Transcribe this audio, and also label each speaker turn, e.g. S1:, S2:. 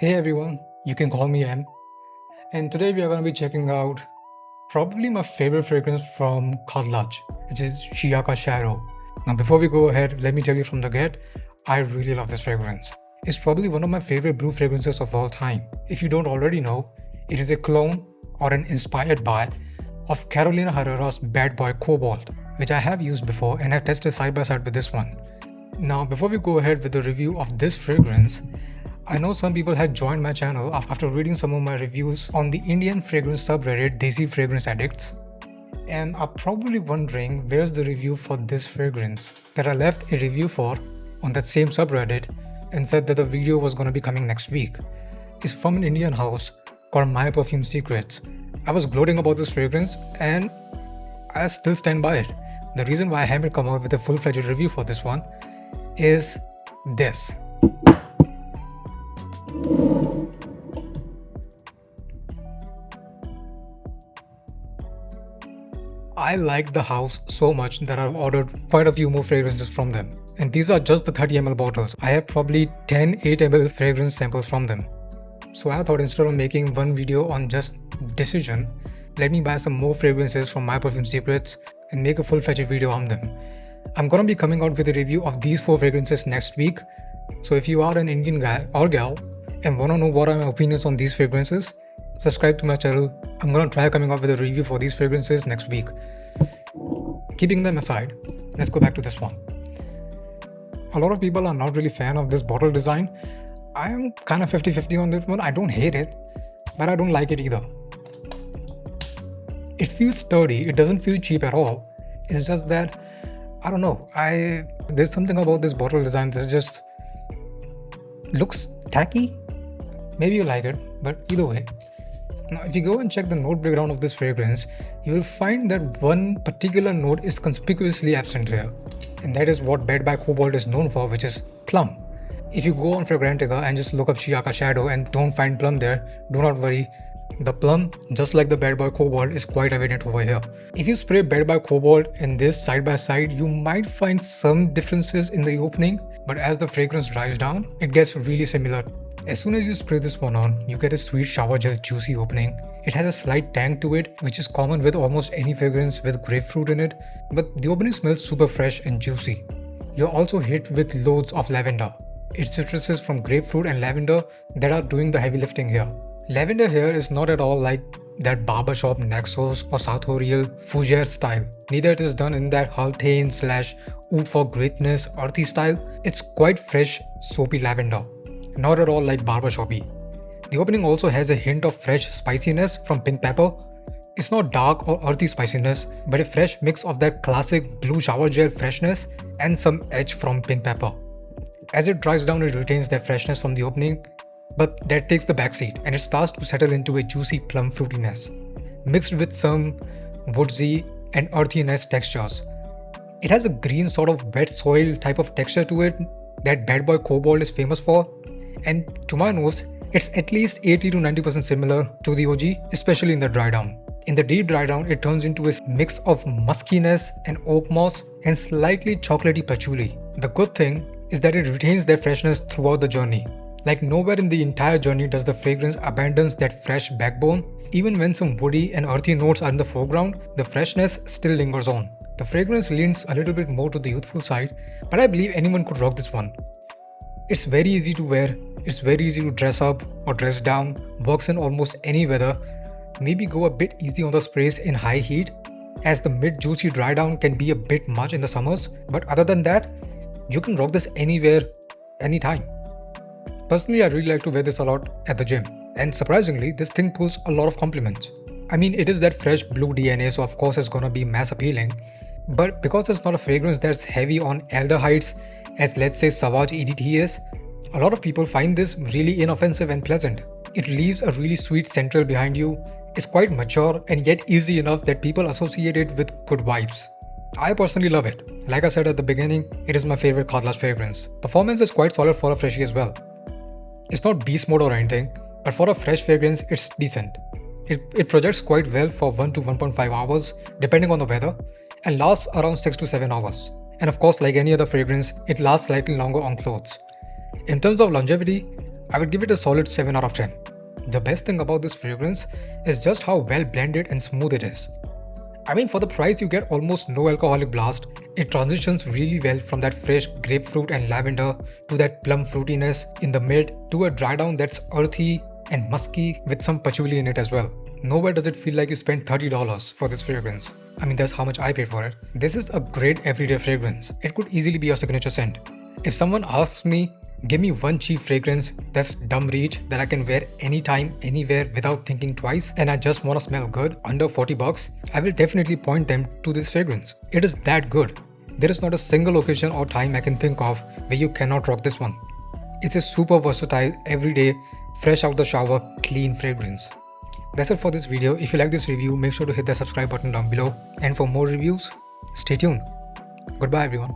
S1: Hey everyone, you can call me M. And today we are going to be checking out probably my favorite fragrance from Khadlaj, which is Shiyaka Shadow. Now before we go ahead, let me tell you from the get, I really love this fragrance. It's probably one of my favorite blue fragrances of all time. If you don't already know, it is a clone or an inspired by of Carolina Herrera's Bad Boy Cobalt, which I have used before and have tested side by side with this one. Now before we go ahead with the review of this fragrance, I know some people had joined my channel after reading some of my reviews on the Indian fragrance subreddit Desi Fragrance Addicts, and are probably wondering where's the review for this fragrance that I left a review for on that same subreddit and said that the video was going to be coming next week. It's from an Indian house called My Perfume Secrets. I was gloating about this fragrance and I still stand by it. The reason why I haven't come out with a full-fledged review for this one is this. I liked the house so much that I've ordered quite a few more fragrances from them. And these are just the 30ml bottles. I have probably 10 8ml fragrance samples from them. So I thought instead of making one video on just decision, let me buy some more fragrances from My Perfume Secrets and make a full-fledged video on them. I'm gonna be coming out with a review of these 4 fragrances next week. So if you are an Indian guy or gal and wanna know what are my opinions on these fragrances, subscribe to my channel. I'm gonna try coming up with a review for these fragrances next week. Keeping them aside, let's go back to this one. A lot of people are not really fan of this bottle design. I am kind of 50-50 on this one. I don't hate it, but I don't like it either. It feels sturdy, it doesn't feel cheap at all. It's just that, I don't know, there's something about this bottle design that just looks tacky. Maybe you like it, but either way. Now, if you go and check the note breakdown of this fragrance, you will find that one particular note is conspicuously absent here. And that is what Bad Boy Cobalt is known for, which is plum. If you go on Fragrantica and just look up Shiyaka Shadow and don't find plum there, do not worry. The plum, just like the Bad Boy Cobalt, is quite evident over here. If you spray Bad Boy Cobalt and this side by side, you might find some differences in the opening, but as the fragrance dries down, it gets really similar. As soon as you spray this one on, you get a sweet shower gel juicy opening. It has a slight tang to it, which is common with almost any fragrance with grapefruit in it, but the opening smells super fresh and juicy. You're also hit with loads of lavender. It's citruses from grapefruit and lavender that are doing the heavy lifting here. Lavender here is not at all like that barbershop Naxos or sartorial fougere style. Neither it is done in that Haltane / oud for greatness earthy style. It's quite fresh, soapy lavender. Not at all like barbershop-y. The opening also has a hint of fresh spiciness from pink pepper. It's not dark or earthy spiciness, but a fresh mix of that classic blue shower gel freshness and some edge from pink pepper. As it dries down, it retains that freshness from the opening, but that takes the backseat and it starts to settle into a juicy plum fruitiness, mixed with some woodsy and earthiness textures. It has a green sort of wet soil type of texture to it that Bad Boy Cobalt is famous for. And to my nose, it's at least 80 to 90% similar to the OG, especially in the dry down. In the deep dry down, it turns into a mix of muskiness and oakmoss and slightly chocolatey patchouli. The good thing is that it retains that freshness throughout the journey. Like nowhere in the entire journey does the fragrance abandon that fresh backbone. Even when some woody and earthy notes are in the foreground, the freshness still lingers on. The fragrance leans a little bit more to the youthful side, but I believe anyone could rock this one. It's very easy to wear, it's very easy to dress up or dress down, works in almost any weather. Maybe go a bit easy on the sprays in high heat, as the mid-juicy dry down can be a bit much in the summers, but other than that, you can rock this anywhere, anytime. Personally, I really like to wear this a lot at the gym, and surprisingly, this thing pulls a lot of compliments. I mean, it is that fresh blue DNA, so of course it's gonna be mass appealing, but because it's not a fragrance that's heavy on aldehydes, as let's say Savage EDT is, a lot of people find this really inoffensive and pleasant. It leaves a really sweet central behind you, is quite mature and yet easy enough that people associate it with good vibes. I personally love it. Like I said at the beginning, it is my favorite Khadlaj fragrance. Performance is quite solid for a freshie as well. It's not beast mode or anything, but for a fresh fragrance, it's decent. It projects quite well for 1 to 1.5 hours depending on the weather and lasts around 6 to 7 hours. And of course, like any other fragrance, it lasts slightly longer on clothes. In terms of longevity, I would give it a solid 7 out of 10. The best thing about this fragrance is just how well blended and smooth it is. I mean, for the price you get almost no alcoholic blast. It transitions really well from that fresh grapefruit and lavender to that plum fruitiness in the mid to a dry down that's earthy and musky with some patchouli in it as well. Nowhere does it feel like you spent $30 for this fragrance. I mean, that's how much I paid for it. This is a great everyday fragrance. It could easily be your signature scent. If someone asks me, give me one cheap fragrance that's dumb reach that I can wear anytime, anywhere without thinking twice, and I just wanna smell good under 40 bucks, I will definitely point them to this fragrance. It is that good. There is not a single occasion or time I can think of where you cannot rock this one. It's a super versatile, everyday, fresh out the shower, clean fragrance. That's it for this video. If you like this review, make sure to hit the subscribe button down below. And for more reviews, stay tuned. Goodbye everyone.